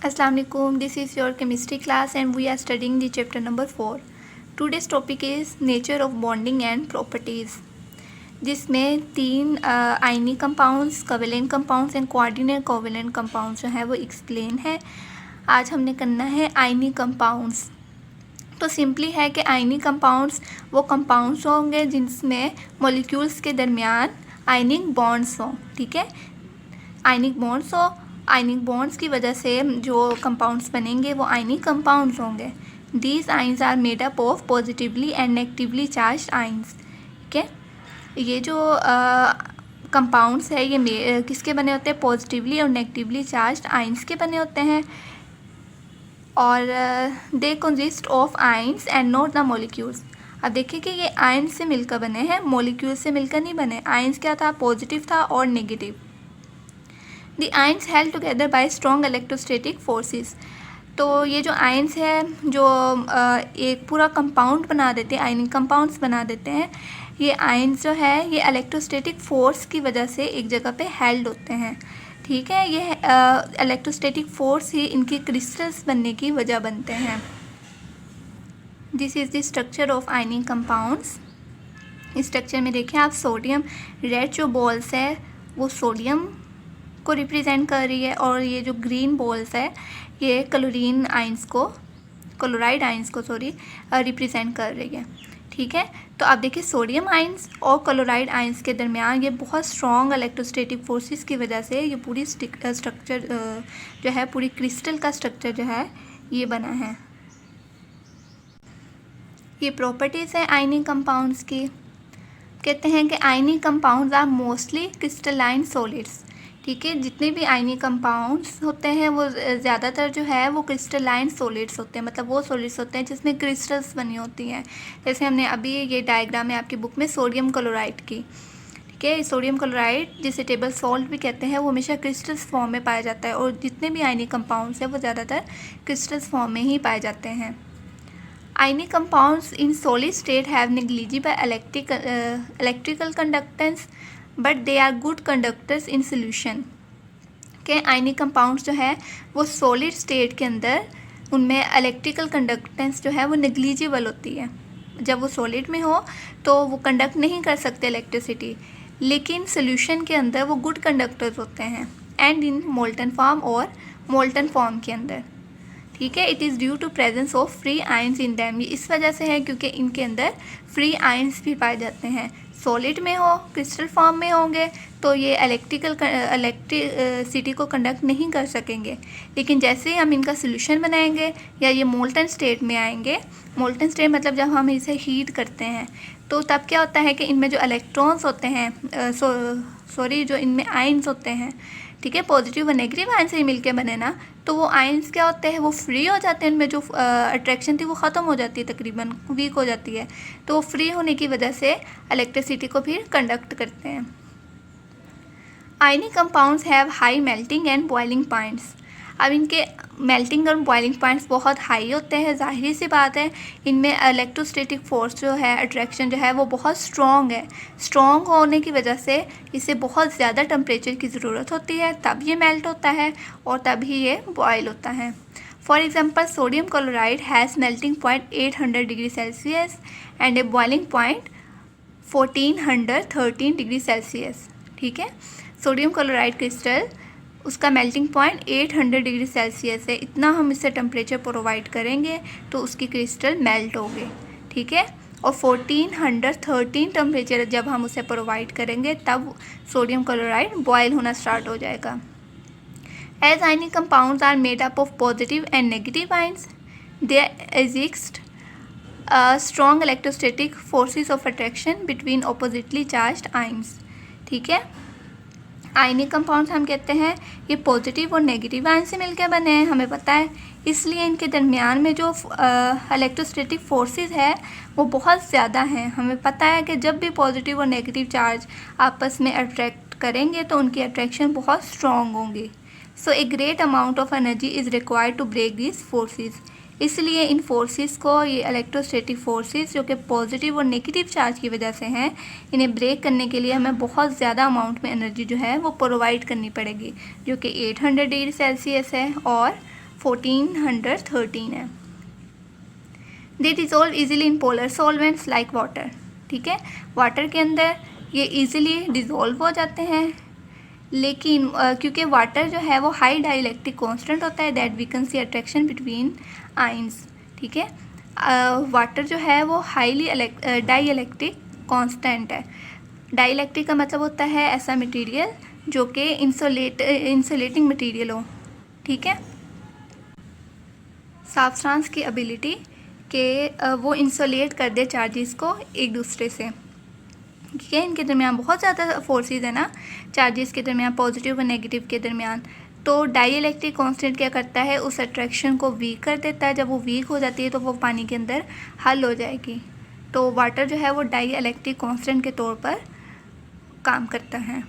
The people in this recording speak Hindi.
Assalamu alaikum, this is your chemistry class and we are studying the chapter number 4. Today's topic is nature of bonding and properties, जिसमें 3 ionic compounds, covalent compounds and coordinate covalent compounds जो है वो एक्सप्लेन है. आज हमने करना है आयनिक कंपाउंड्स. तो सिंपली है कि आयनिक कंपाउंड्स वो कंपाउंड्स होंगे जिसमें मॉलिक्यूल्स के दरमियान आयनिक बॉन्ड्स हों. ठीक है, आयनिक बॉन्ड्स हो, आयनिक बॉन्ड्स की वजह से जो कंपाउंड्स बनेंगे वो आयनिक कंपाउंड्स होंगे. These ions are made up of positively and negatively charge ions. ठीक है, ये जो कंपाउंड्स है ये किसके बने होते हैं? पॉजिटिवली और नेगेटिवली चार्ज आइंस के बने होते हैं. और they consist of ions and not the molecules. अब देखिए कि ये आइंस से मिलकर बने हैं, मॉलिक्यूल्स से मिलकर नहीं बने. आइंस क्या था? पॉजिटिव था और negative. The ions held together by strong electrostatic forces. तो ये जो आइंस है जो एक पूरा कंपाउंड बना देते हैं, आयनिक कंपाउंड्स बना देते हैं, ये आइंस जो है ये इलेक्ट्रोस्टैटिक फोर्स की वजह से एक जगह पे हेल्ड होते हैं. ठीक है, ये इलेक्ट्रोस्टैटिक फोर्स ही इनकी क्रिस्टल्स बनने की वजह बनते हैं. This is the structure of ionic compounds. इस स्ट्रक्चर में देखिए आप, सोडियम, रेड जो बॉल्स है वो सोडियम को रिप्रेजेंट कर रही है और ये जो ग्रीन बॉल्स है ये क्लोराइड आइंस को रिप्रेजेंट कर रही है. ठीक है, तो आप देखिए सोडियम आइंस और क्लोराइड आइंस के दरमियान ये बहुत स्ट्रॉन्ग इलेक्ट्रोस्टैटिक फोर्सेस की वजह से ये पूरी स्ट्रक्चर जो है, पूरी क्रिस्टल का स्ट्रक्चर जो है ये बना है. ये प्रॉपर्टीज़ है आयनिक कंपाउंड्स की. कहते हैं कि ionic compounds are mostly crystalline solids. ठीक है, जितने भी आयनिक कंपाउंड्स होते हैं वो ज़्यादातर जो है वो क्रिस्टलाइन सॉलिड्स होते हैं. मतलब वो सॉलिड्स होते हैं जिसमें क्रिस्टल्स बनी होती हैं. जैसे हमने अभी ये डायग्राम है आपकी बुक में सोडियम क्लोराइड की. ठीक है, सोडियम क्लोराइड जिसे टेबल सॉल्ट भी कहते हैं वो हमेशा क्रिस्टल्स फॉर्म में पाया जाता है और जितने भी आयनिक कंपाउंड्स हैं वो ज़्यादातर क्रिस्टल्स फॉर्म में ही पाए जाते हैं. Ionic compounds in solid state have negligible electrical conductance but they are good conductors in solution. के आयनिक कंपाउंड्स जो है वो सॉलिड स्टेट के अंदर उनमें इलेक्ट्रिकल कंडक्टेंस जो है वो नेग्लिजिबल होती है. जब वो सॉलिड में हो तो वो कंडक्ट नहीं कर सकते इलेक्ट्रिसिटी, लेकिन सोल्यूशन के अंदर वो गुड कंडक्टर्स होते हैं. एंड इन मोल्टन फॉर्म और मोल्टन फॉर्म के अंदर. ठीक है, it is due to presence of free ions in them. ये इस वजह से है क्योंकि इनके अंदर फ्री आयंस भी पाए जाते हैं. सॉलिड में हो, क्रिस्टल फॉर्म में होंगे तो ये इलेक्ट्रिसिटी को कंडक्ट नहीं कर सकेंगे. लेकिन जैसे ही हम इनका सोल्यूशन बनाएंगे या ये मोल्टन स्टेट में आएंगे, मोल्टन स्टेट मतलब जब हम इसे हीट करते हैं तो तब क्या होता है कि इनमें जो इलेक्ट्रॉन्स होते हैं, जो इनमें आयंस होते हैं, ठीक है, पॉजिटिव और नेगेटिव आयंस से मिलके बने ना, तो वो आयंस क्या होते हैं, वो फ्री हो जाते हैं. इनमें जो अट्रैक्शन थी वो ख़त्म हो जाती है, तकरीबन वीक हो जाती है. तो वो फ्री होने की वजह से इलेक्ट्रिसिटी को फिर कंडक्ट करते हैं. Ionic compounds have high melting and boiling points. अब इनके मेल्टिंग और बॉइलिंग पॉइंट्स बहुत हाई होते हैं. ज़ाहिर सी बात है इनमें इलेक्ट्रोस्टैटिक फोर्स जो है, अट्रैक्शन जो है वो बहुत स्ट्रॉन्ग है. स्ट्रॉन्ग होने की वजह से इसे बहुत ज़्यादा टेम्परेचर की ज़रूरत होती है, तब ये मेल्ट होता है और तभी ये बॉयल होता है. For example sodium chloride has melting point 800 degree Celsius and A boiling point 1413 degree Celsius. ठीक है, सोडियम क्लोराइड क्रिस्टल उसका मेल्टिंग पॉइंट 800 डिग्री सेल्सियस है. इतना हम इससे टेम्परेचर प्रोवाइड करेंगे तो उसकी क्रिस्टल मेल्ट होगी. ठीक है, और 1413 टेम्परेचर जब हम उसे प्रोवाइड करेंगे तब सोडियम क्लोराइड बॉयल होना स्टार्ट हो जाएगा. As ionic compounds are made up of positive and negative ions, there exist strong electrostatic forces of attraction between oppositely charged ions. ठीक है, आयनिक कंपाउंड्स हम कहते हैं ये पॉजिटिव और नेगेटिव आयन से मिलकर बने हैं, हमें पता है. इसलिए इनके दरमियान में जो इलेक्ट्रोस्टैटिक फोर्सेस है वो बहुत ज़्यादा हैं. हमें पता है कि जब भी पॉजिटिव और नेगेटिव चार्ज आपस में अट्रैक्ट करेंगे तो उनकी अट्रैक्शन बहुत स्ट्रॉन्ग होंगी. So a great amount of energy is required to break this forces. इसलिए इन फोर्सेस को, ये इलेक्ट्रोस्टैटिक फोर्सेस जो कि पॉजिटिव और नेगेटिव चार्ज की वजह से हैं, इन्हें ब्रेक करने के लिए हमें बहुत ज़्यादा अमाउंट में एनर्जी जो है वो प्रोवाइड करनी पड़ेगी, जो कि 800 डिग्री सेल्सियस है और 1413 है। They dissolve easily in polar solvents like water. ठीक है, वाटर के अंदर ये ईजिली डिज़ोल्व हो जाते हैं, लेकिन क्योंकि वाटर जो है वो हाई डाइलेक्ट्रिक कांस्टेंट होता है, that weakens the attraction between ions. ठीक है, वाटर जो है वो हाईली डाइलेक्ट्रिक कांस्टेंट है। डाइलेक्ट्रिक का मतलब होता है ऐसा मटेरियल जो कि इंसुलेटिंग मटेरियल हो। ठीक है, सब्सटेंस की एबिलिटी के वो इंसुलेट कर दे चार्जेस को एक दूसरे से। ठीक है, इनके दरमियान बहुत ज़्यादा फोर्सेस है ना, चार्जेस के दरमियान, पॉजिटिव और नेगेटिव के दरमियान। तो डाइलेक्ट्रिक कांस्टेंट क्या करता है, उस अट्रैक्शन को वीक कर देता है। जब वो वीक हो जाती है तो वो पानी के अंदर हल हो जाएगी। तो वाटर जो है वो डाइलेक्ट्रिक कांस्टेंट के तौर पर काम करता है।